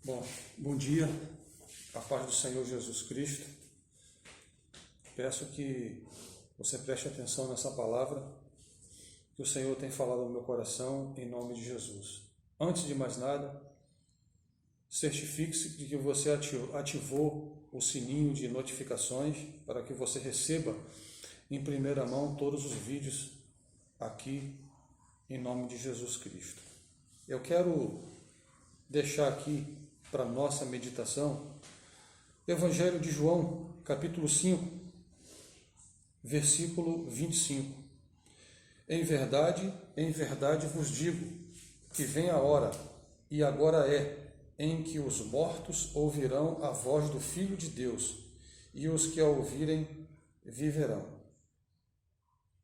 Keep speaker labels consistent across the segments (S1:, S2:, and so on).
S1: Bom dia, a paz do Senhor Jesus Cristo. Peço que você preste atenção nessa palavra que o Senhor tem falado ao meu coração, em nome de Jesus. Antes de mais nada, certifique-se de que você ativou o sininho de notificações para que você receba em primeira mão todos os vídeos aqui, em nome de Jesus Cristo. Eu quero deixar aqui para nossa meditação Evangelho de João, capítulo 5, versículo 25. Em verdade vos digo que vem a hora, e agora é, em que os mortos ouvirão a voz do Filho de Deus, e os que a ouvirem viverão.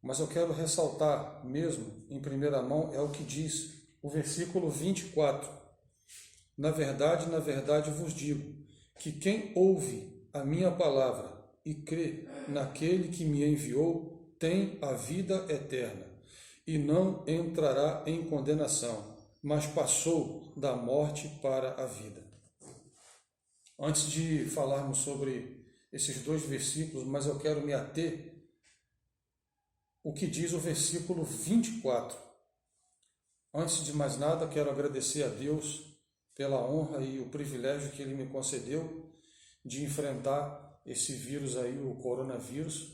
S1: Mas eu quero ressaltar mesmo, em primeira mão, é o que diz o versículo 24. Na verdade vos digo, que quem ouve a minha palavra e crê naquele que me enviou, tem a vida eterna, e não entrará em condenação, mas passou da morte para a vida. Antes de falarmos sobre esses dois versículos, mas eu quero me ater o que diz o versículo 24. Antes de mais nada, quero agradecer a Deus pela honra e o privilégio que Ele me concedeu de enfrentar esse vírus aí, o coronavírus,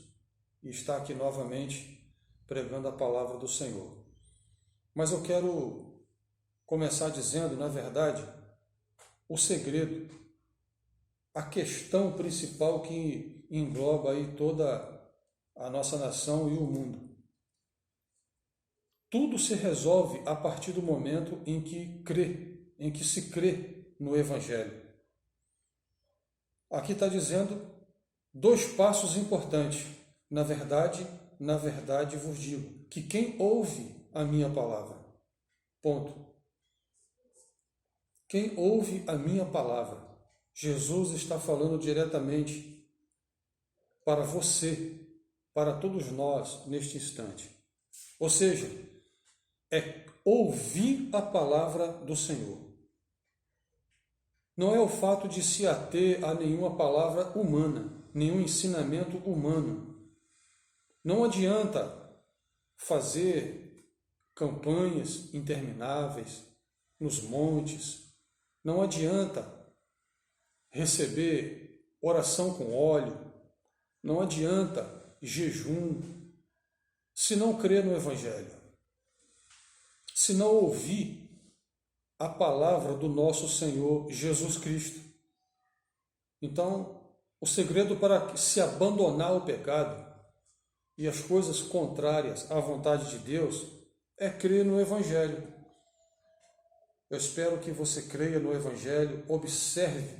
S1: e estar aqui novamente pregando a palavra do Senhor. Mas eu quero começar dizendo, na verdade, o segredo, a questão principal que engloba aí toda a nossa nação e o mundo. Tudo se resolve a partir do momento em que se crê no Evangelho. Aqui está dizendo dois passos importantes. Na verdade vos digo, que quem ouve a minha palavra, ponto. Quem ouve a minha palavra, Jesus está falando diretamente para você, para todos nós neste instante. Ou seja, é ouvir a palavra do Senhor. Não é o fato de se ater a nenhuma palavra humana, nenhum ensinamento humano. Não adianta fazer campanhas intermináveis nos montes. Não adianta receber oração com óleo. Não adianta jejum, se não crer no Evangelho. Se não ouvir a palavra do nosso Senhor Jesus Cristo. Então, o segredo para se abandonar o pecado e as coisas contrárias à vontade de Deus é crer no Evangelho. Eu espero que você creia no Evangelho, observe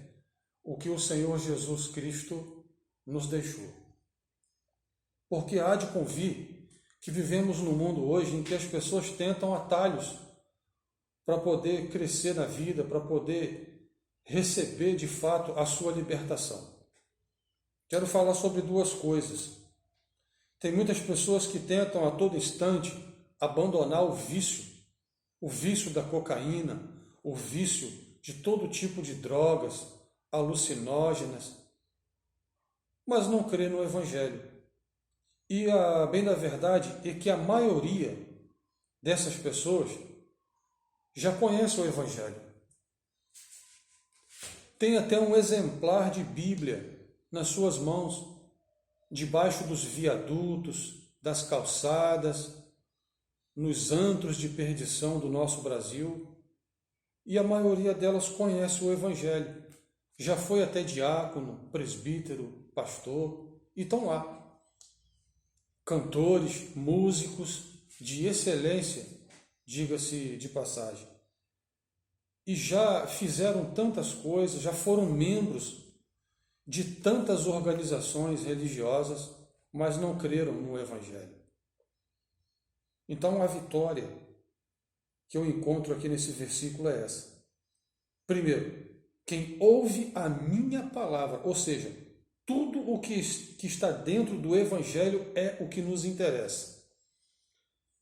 S1: o que o Senhor Jesus Cristo nos deixou. Porque há de convir que vivemos num mundo hoje em que as pessoas tentam atalhos para poder crescer na vida, para poder receber de fato a sua libertação. Quero falar sobre duas coisas. Tem muitas pessoas que tentam a todo instante abandonar o vício da cocaína, o vício de todo tipo de drogas, alucinógenas, mas não crê no Evangelho. E a bem da verdade é que a maioria dessas pessoas já conhece o Evangelho. Tem até um exemplar de Bíblia nas suas mãos, debaixo dos viadutos, das calçadas, nos antros de perdição do nosso Brasil. E a maioria delas conhece o Evangelho. Já foi até diácono, presbítero, pastor, e estão lá. Cantores, músicos de excelência, diga-se de passagem. E já fizeram tantas coisas, já foram membros de tantas organizações religiosas, mas não creram no Evangelho. Então a vitória que eu encontro aqui nesse versículo é essa. Primeiro, quem ouve a minha palavra, ou seja, tudo o que está dentro do Evangelho é o que nos interessa.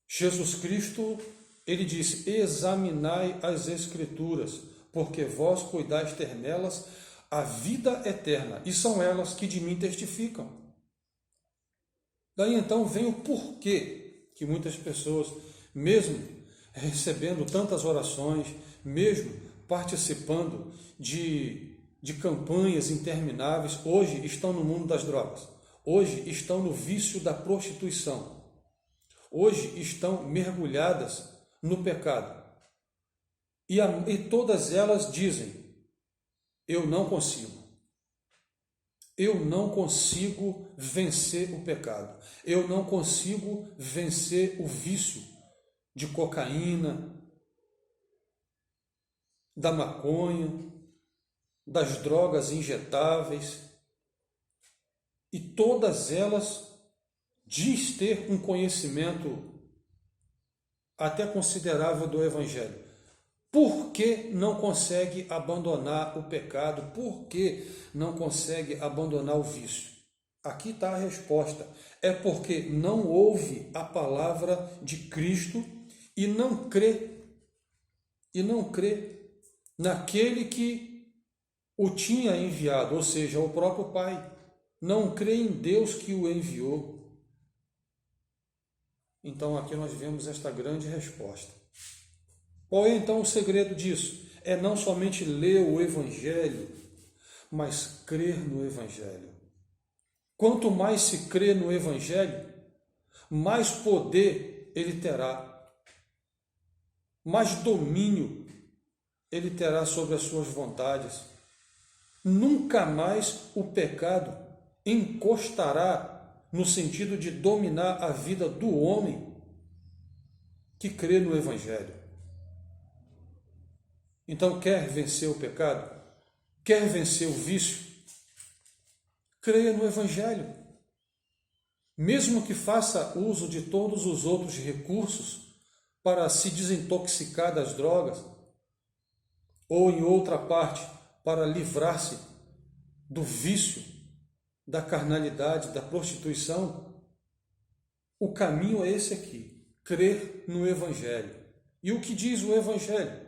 S1: Jesus Cristo, ele disse, examinai as Escrituras, porque vós cuidais ter nelas a vida eterna, e são elas que de mim testificam. Daí então vem o porquê que muitas pessoas, mesmo recebendo tantas orações, mesmo participando de campanhas intermináveis, hoje estão no mundo das drogas, hoje estão no vício da prostituição, hoje estão mergulhadas no pecado. E todas elas dizem, eu não consigo vencer o pecado, eu não consigo vencer o vício de cocaína, da maconha, das drogas injetáveis, e todas elas diz ter um conhecimento até considerável do Evangelho. Por que não consegue abandonar o pecado? Por que não consegue abandonar o vício? Aqui está a resposta. É porque não ouve a palavra de Cristo e não crê naquele que o tinha enviado, ou seja, o próprio Pai. Não crê em Deus que o enviou. Então aqui nós vemos esta grande resposta. Qual é então o segredo disso? É não somente ler o Evangelho, mas crer no Evangelho. Quanto mais se crê no Evangelho, mais poder ele terá, mais domínio ele terá sobre as suas vontades. Nunca mais o pecado encostará no sentido de dominar a vida do homem que crê no Evangelho. Então, quer vencer o pecado? Quer vencer o vício? Creia no Evangelho. Mesmo que faça uso de todos os outros recursos para se desintoxicar das drogas, ou em outra parte, para livrar-se do vício, da carnalidade, da prostituição, o caminho é esse aqui, crer no Evangelho. E o que diz o Evangelho?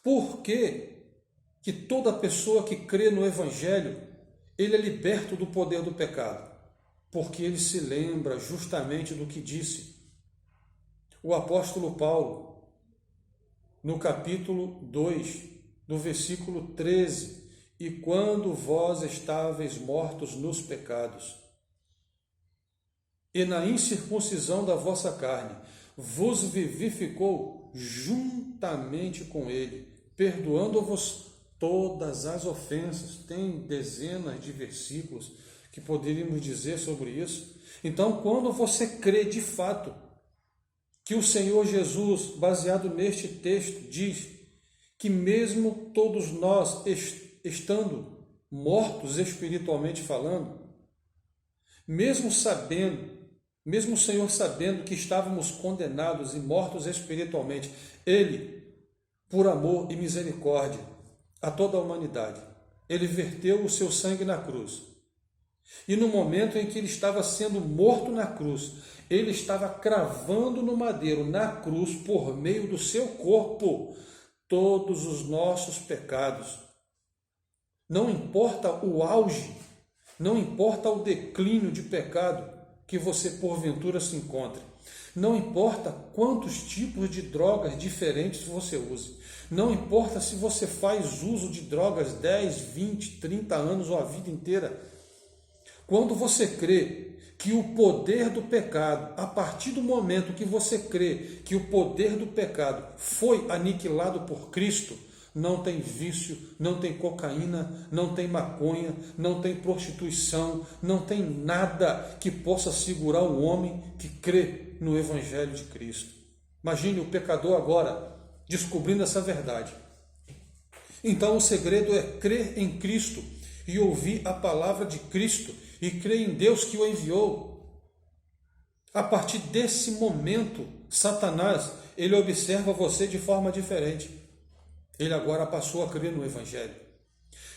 S1: Por que toda pessoa que crê no Evangelho, ele é liberto do poder do pecado? Porque ele se lembra justamente do que disse o apóstolo Paulo, no capítulo 2, do versículo 13, e quando vós estáveis mortos nos pecados, e na incircuncisão da vossa carne, vos vivificou juntamente com ele, perdoando-vos todas as ofensas. Tem dezenas de versículos que poderíamos dizer sobre isso. Então, quando você crê de fato que o Senhor Jesus, baseado neste texto, diz que mesmo todos nós, estando mortos espiritualmente falando, mesmo o Senhor sabendo que estávamos condenados e mortos espiritualmente, Ele, por amor e misericórdia a toda a humanidade, Ele verteu o seu sangue na cruz. E no momento em que Ele estava sendo morto na cruz, Ele estava cravando no madeiro, na cruz, por meio do seu corpo, todos os nossos pecados. Não importa o auge, não importa o declínio de pecado que você porventura se encontre. Não importa quantos tipos de drogas diferentes você use. Não importa se você faz uso de drogas 10, 20, 30 anos ou a vida inteira. Quando você crê que o poder do pecado, a partir do momento que você crê que o poder do pecado foi aniquilado por Cristo, não tem vício, não tem cocaína, não tem maconha, não tem prostituição, não tem nada que possa segurar o homem que crê no Evangelho de Cristo. Imagine o pecador agora descobrindo essa verdade. Então o segredo é crer em Cristo e ouvir a palavra de Cristo e crer em Deus que o enviou. A partir desse momento, Satanás, ele observa você de forma diferente. Ele agora passou a crer no Evangelho.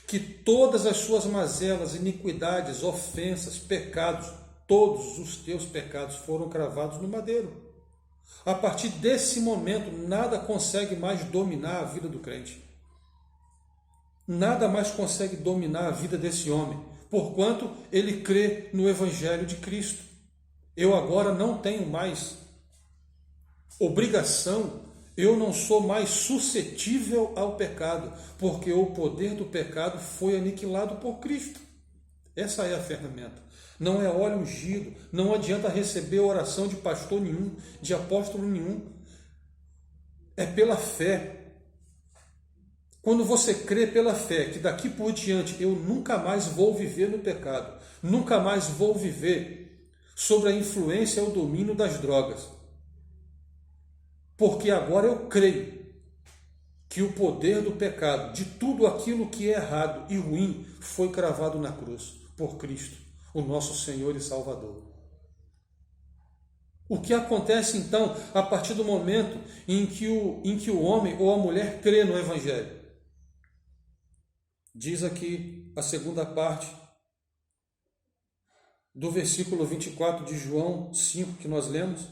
S1: Que todas as suas mazelas, iniquidades, ofensas, pecados, todos os teus pecados foram cravados no madeiro. A partir desse momento, nada consegue mais dominar a vida do crente. Nada mais consegue dominar a vida desse homem, porquanto ele crê no Evangelho de Cristo. Eu agora não tenho mais obrigação, eu não sou mais suscetível ao pecado, porque o poder do pecado foi aniquilado por Cristo. Essa é a ferramenta. Não é óleo ungido, não adianta receber oração de pastor nenhum, de apóstolo nenhum. É pela fé. Quando você crê pela fé que daqui por diante eu nunca mais vou viver no pecado, nunca mais vou viver sobre a influência ou domínio das drogas, porque agora eu creio que o poder do pecado, de tudo aquilo que é errado e ruim, foi cravado na cruz por Cristo, o nosso Senhor e Salvador. O que acontece então a partir do momento em que o homem ou a mulher crê no Evangelho? Diz aqui a segunda parte do versículo 24 de João 5 que nós lemos.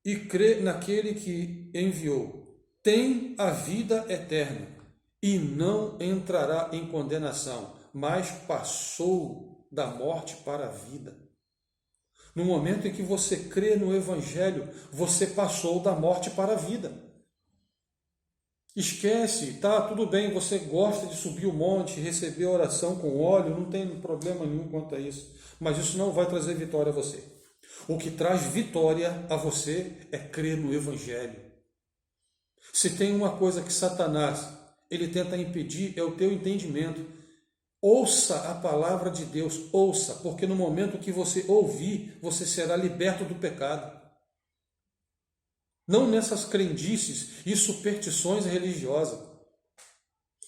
S1: E crê naquele que enviou, tem a vida eterna e não entrará em condenação, mas passou da morte para a vida. No momento em que você crê no Evangelho, você passou da morte para a vida. Esquece, tá, tudo bem, você gosta de subir o monte, receber a oração com óleo, não tem problema nenhum quanto a isso, mas isso não vai trazer vitória a você. O que traz vitória a você é crer no Evangelho. Se tem uma coisa que Satanás ele tenta impedir, é o teu entendimento. Ouça a palavra de Deus, ouça, porque no momento que você ouvir, você será liberto do pecado. Não nessas crendices e superstições religiosas.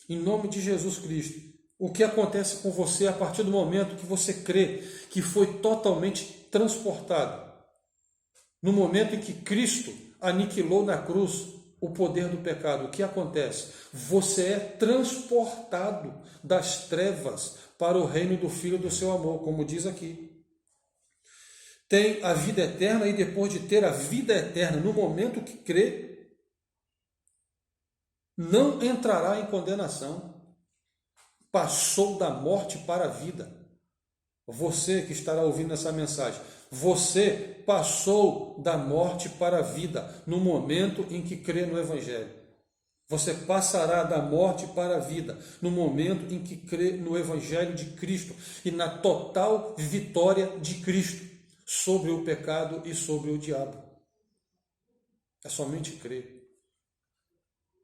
S1: Em nome de Jesus Cristo, o que acontece com você a partir do momento que você crê que foi totalmente transportado? No momento em que Cristo aniquilou na cruz o poder do pecado, o que acontece? Você é transportado das trevas para o reino do Filho do seu amor, como diz aqui. Tem a vida eterna e depois de ter a vida eterna, no momento que crê, não entrará em condenação. Passou da morte para a vida. Você que estará ouvindo essa mensagem, você passou da morte para a vida no momento em que crê no Evangelho. Você passará da morte para a vida no momento em que crê no Evangelho de Cristo e na total vitória de Cristo sobre o pecado e sobre o diabo. É somente crer.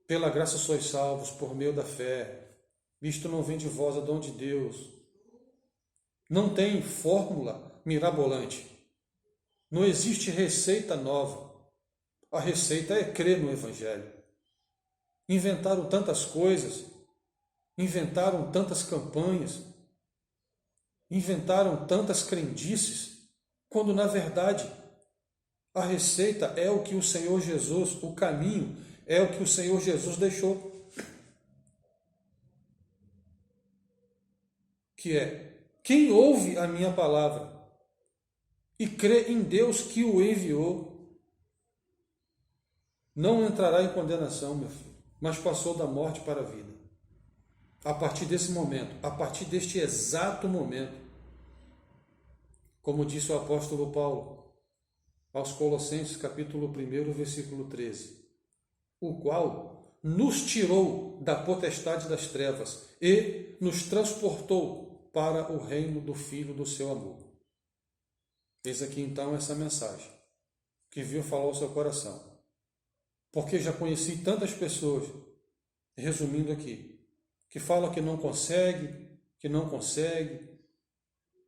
S1: Pela graça sois salvos por meio da fé. Isto não vem de vós, é dom de Deus. Não tem fórmula mirabolante. Não existe receita nova. A receita é crer no Evangelho. Inventaram tantas coisas, inventaram tantas campanhas, inventaram tantas crendices, quando na verdade a receita é o que o Senhor Jesus, o caminho é o que o Senhor Jesus deixou. Que é, quem ouve a minha palavra e crê em Deus que o enviou, não entrará em condenação, meu filho, mas passou da morte para a vida. A partir desse momento, a partir deste exato momento, como disse o apóstolo Paulo aos Colossenses, capítulo 1, versículo 13, o qual nos tirou da potestade das trevas e nos transportou para o reino do Filho do seu amor. Eis aqui então essa mensagem que veio falar ao seu coração. Porque já conheci tantas pessoas, resumindo aqui, que falam que não consegue,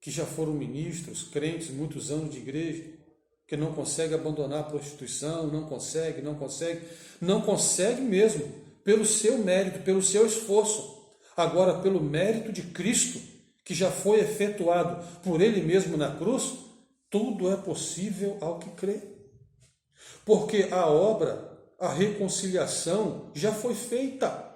S1: que já foram ministros, crentes, muitos anos de igreja, que não consegue abandonar a prostituição, não consegue mesmo, pelo seu mérito, pelo seu esforço. Agora, pelo mérito de Cristo, que já foi efetuado por Ele mesmo na cruz, tudo é possível ao que crê. Porque a obra, a reconciliação já foi feita.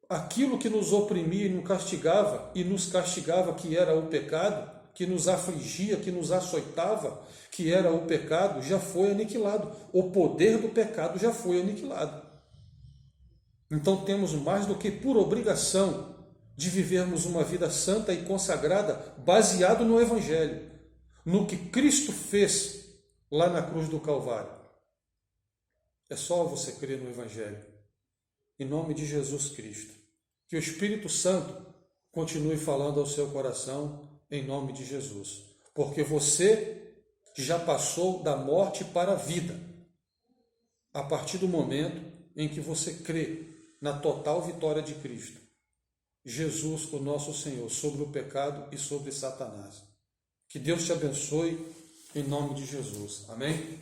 S1: Aquilo que nos oprimia e nos castigava, que era o pecado, que nos afligia, que nos açoitava, que era o pecado, já foi aniquilado. O poder do pecado já foi aniquilado. Então temos mais do que por obrigação de vivermos uma vida santa e consagrada, baseado no Evangelho, no que Cristo fez lá na cruz do Calvário. É só você crer no Evangelho. Em nome de Jesus Cristo. Que o Espírito Santo continue falando ao seu coração, em nome de Jesus. Porque você já passou da morte para a vida, a partir do momento em que você crê na total vitória de Cristo, Jesus, o nosso Senhor, sobre o pecado e sobre Satanás. Que Deus te abençoe, em nome de Jesus. Amém?